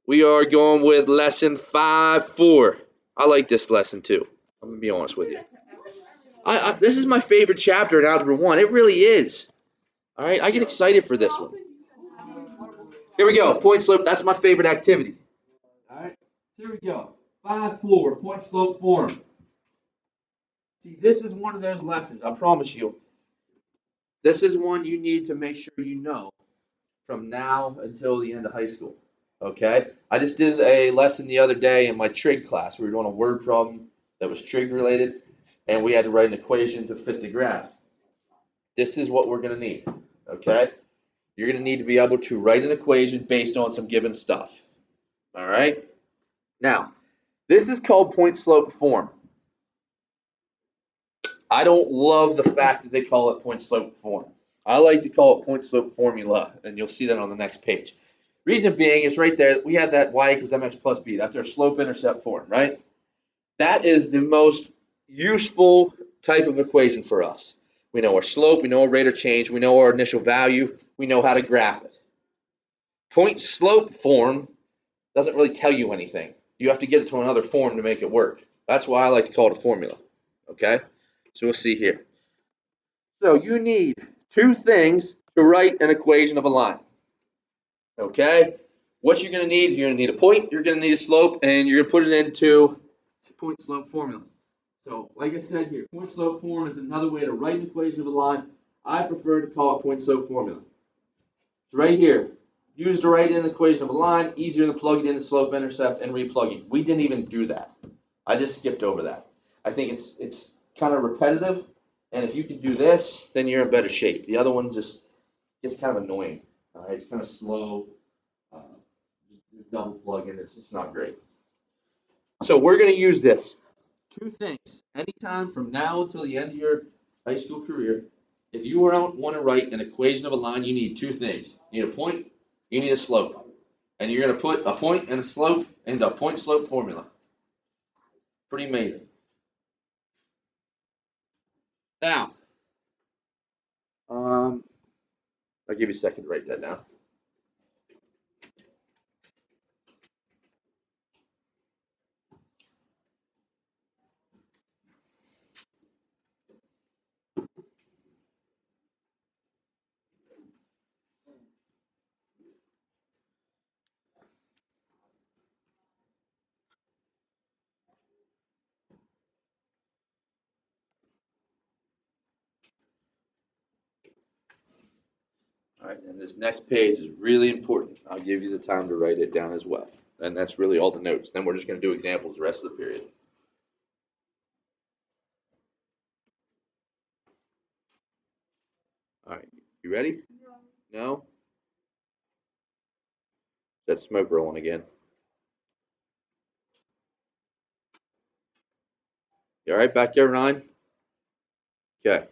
We are going with lesson 5-4. I like this lesson too. I'm gonna be honest with you. This is my favorite chapter in Algebra 1. It really is. All right, I get excited for this one. Here we go. Point slope. That's my favorite activity. All right, here we go. 5-4. Point slope form. See, this is one of those lessons. I promise you. This is one you need to make sure you know from now until the end of high school. Okay? I just did a lesson the other day in my trig class. We were doing a word problem that was trig related, and we had to write an equation to fit the graph. This is what we're going to need. Okay? You're going to need to be able to write an equation based on some given stuff. All right? Now, this is called point slope form. I don't love the fact that they call it point slope form. I like to call it point slope formula, and you'll see that on the next page. Reason being is right there, we have that y equals mx plus b. That's our slope-intercept form, right? That is the most useful type of equation for us. We know our slope, we know our rate of change, we know our initial value, we know how to graph it. Point slope form doesn't really tell you anything. You have to get it to another form to make it work. That's why I like to call it a formula, okay? So we'll see here. So you need two things to write an equation of a line. Okay? What you're going to need, you're going to need a point, you're going to need a slope, and you're going to put it into point slope formula. So, like I said here, point slope form is another way to write an equation of a line. I prefer to call it point slope formula. So right here, used to write in an equation of a line, easier to plug it in the slope intercept and replugging. We didn't even do that. I just skipped over that. I think it's kind of repetitive, and if you can do this, then you're in better shape. The other one just gets kind of annoying. It's kind of slow. Double plug in, it's just not great. So we're going to use this. Two things. Anytime from now until the end of your high school career, if you want to write an equation of a line, you need two things. You need a point, you need a slope. And you're going to put a point and a slope into a point slope formula. Pretty amazing. Now, I'll give you a second to write that down. All right, and this next page is really important. I'll give you the time to write it down as well. And that's really all the notes. Then we're just going to do examples the rest of the period. All right, you ready? No? That smoke rolling again. You all right back there, Ryan? Okay.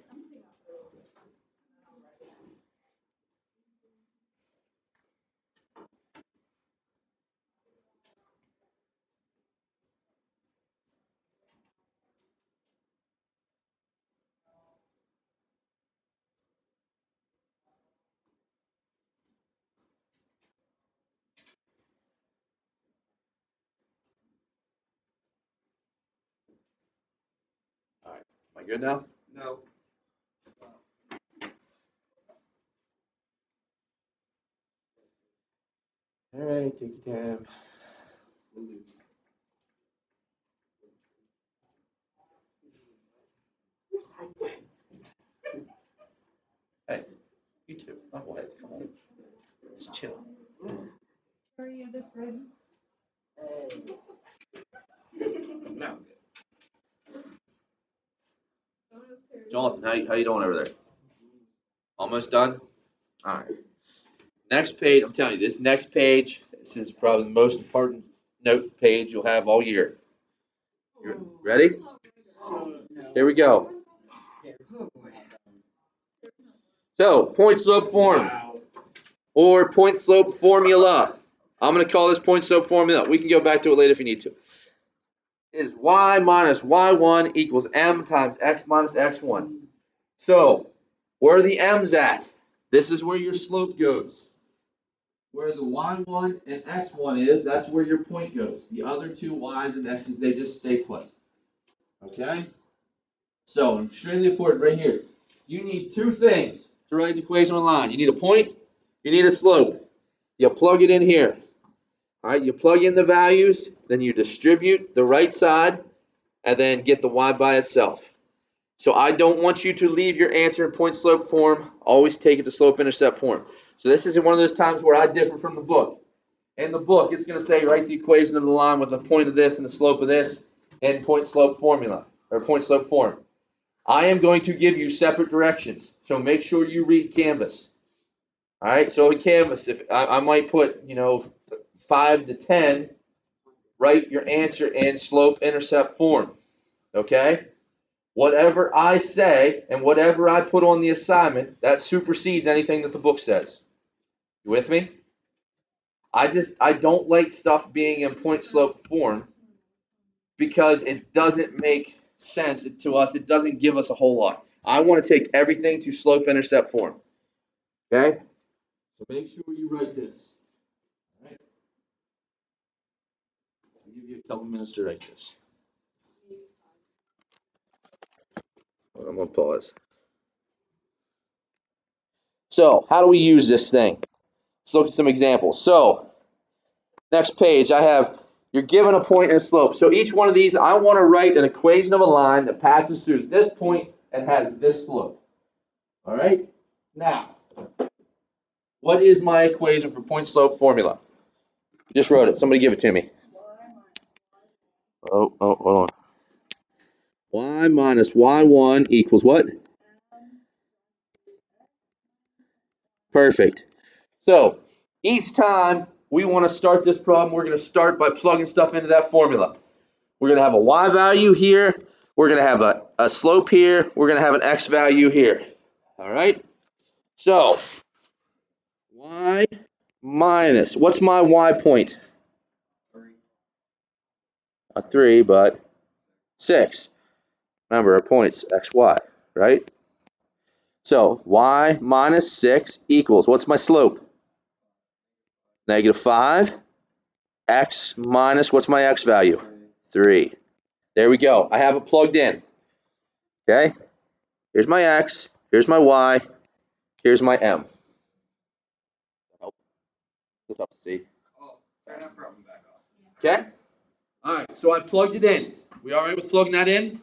All right. Am I good now? No. All right, take your time. Hey, you too. My wife, come on. Just chill. Are you this ready? No. Jonathan, how you doing over there? Almost done? All right. Next page, I'm telling you, this next page, this is probably the most important note page you'll have all year. You ready? Here we go. So, point slope form Wow. or point slope formula. I'm going to call this point slope formula. We can go back to it later if you need to. It is y minus y1 equals m times x minus x1. So, where are the m's at? This is where your slope goes. where the y1 and x1 is, that's where your point goes. The other two y's and x's, they just stay put. Okay? So, extremely important right here. You need two things to write an equation on a line. You need a point, you need a slope. You plug it in here. All right, you plug in the values, then you distribute the right side, and then get the y by itself. So I don't want you to leave your answer in point slope form. Always take it to slope intercept form. So this is one of those times where I differ from the book. In the book, it's going to say write the equation of the line with the point of this and the slope of this in point slope formula or point slope form. I am going to give you separate directions. So make sure you read Canvas. All right. So in Canvas, if I might put 5 to 10, write your answer in slope intercept form. Okay. Whatever I say and whatever I put on the assignment, that supersedes anything that the book says. You with me? I don't like stuff being in point slope form because it doesn't make sense to us. It doesn't give us a whole lot. I want to take everything to slope intercept form. Okay? So make sure you write this. All right? I'll give you a couple minutes to write this. I'm going to pause. So, how do we use this thing? Let's look at some examples. So, next page, I have, you're given a point and a slope. So each one of these, I want to write an equation of a line that passes through this point and has this slope. All right? Now, what is my equation for point slope formula? Just wrote it. Somebody give it to me. Oh, hold on. Y minus y1 equals what? Perfect. So each time we want to start this problem, we're going to start by plugging stuff into that formula. We're going to have a y value here. We're going to have a slope here. We're going to have an x value here. All right? So y minus, what's my y point? 3. Not 3, but 6. Remember, our point's x, y, right? So y minus 6 equals, what's my slope? Negative 5. X minus, what's my x value? 3. There we go. I have it plugged in. Okay? Here's my x. Here's my y. Here's my m. It's tough to see. Oh, sorry, no problem. Back off. Okay? All right, so I plugged it in. We all right with plugging that in?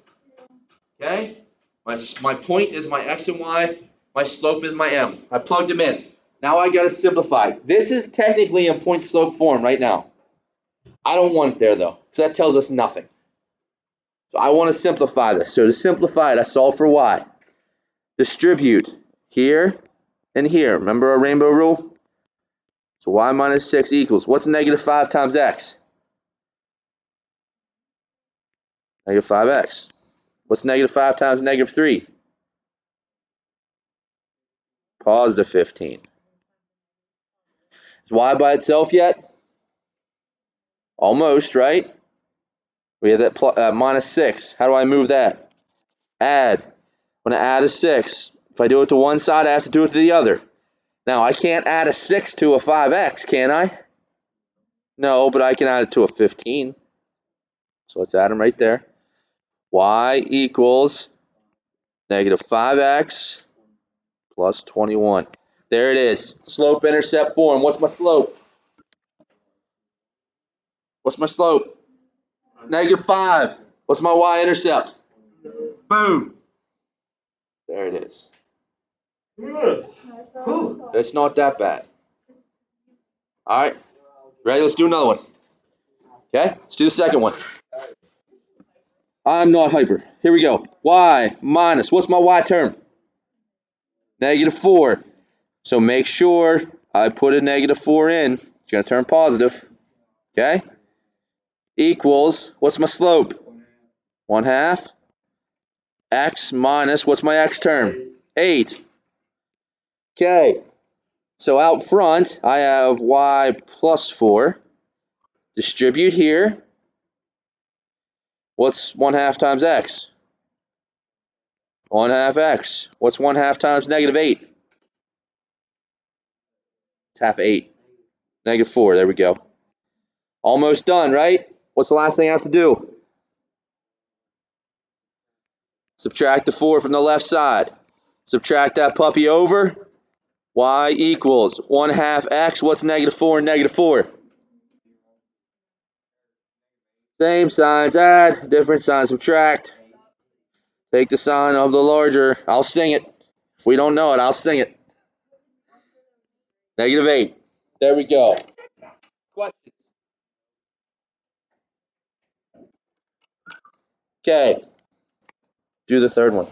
Okay? My point is my x and y. My slope is my m. I plugged them in. Now I got to simplify. This is technically in point slope form right now. I don't want it there though, because that tells us nothing. So I want to simplify this. So to simplify it, I solve for y. Distribute here and here. Remember our rainbow rule? So y minus 6 equals, what's negative 5 times x? Negative 5x. What's negative 5 times negative 3? Positive 15. Is y by itself yet? Almost, right? We have that minus 6. How do I move that? Add. When I add a 6, if I do it to one side, I have to do it to the other. Now, I can't add a 6 to a 5x, can I? No, but I can add it to a 15. So let's add them right there. Y equals negative 5x plus 21. There it is. Slope intercept form. What's my slope? What's my slope? Negative 5. What's my y-intercept? Boom. There it is. It's not that bad. All right. Ready? Let's do another one. Okay? Let's do the second one. I'm not hyper. Here we go. Y minus. What's my y term? Negative 4. So make sure I put a negative 4 in. It's going to turn positive. Okay? Equals, what's my slope? 1/2. X minus, what's my x term? 8. Okay. So out front, I have y plus 4. Distribute here. What's 1/2 times x? 1/2 x. What's 1/2 times negative 8? It's half 8. -4. There we go. Almost done, right? What's the last thing I have to do? Subtract the 4 from the left side. Subtract that puppy over. Y equals 1/2 x. What's -4 and -4? Same signs, add. Different signs, subtract. Take the sign of the larger. I'll sing it. If we don't know it, I'll sing it. -8. There we go. Questions? Okay. Do the third one.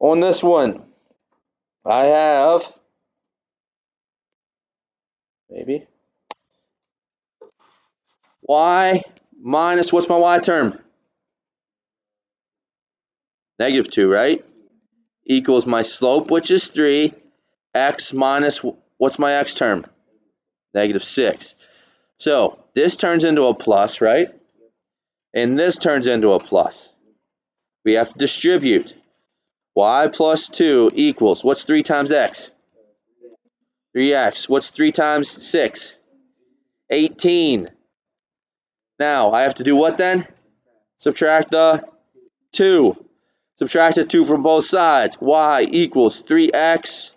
On this one, I have, maybe, y minus, what's my y term? -2, right? Equals my slope, which is 3, x minus, what's my x term? -6. So this turns into a plus, right? And this turns into a plus. We have to distribute. Y plus 2 equals, what's 3 times x? 3x. What's 3 times 6? 18. Now, I have to do what then? Subtract the 2. Subtract the 2 from both sides. Y equals 3x.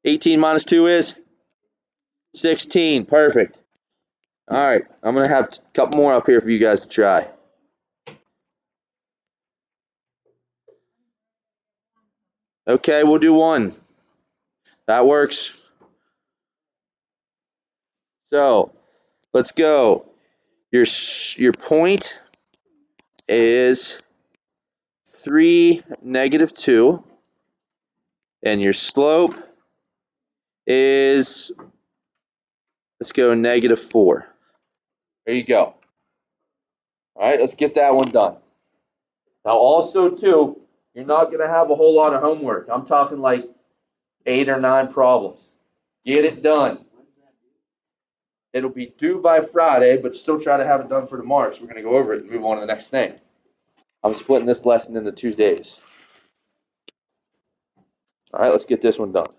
18 minus 2 is 16. Perfect. All right, I'm going to have a couple more up here for you guys to try. Okay, we'll do one. That works. So, let's go. Your point is 3, -2. And your slope is, let's go, -4. There you go. All right, let's get that one done. Now, also, too, you're not going to have a whole lot of homework. I'm talking like 8 or 9 problems. Get it done. It'll be due by Friday, but still try to have it done for tomorrow. So we're going to go over it and move on to the next thing. I'm splitting this lesson into 2 days. All right, let's get this one done.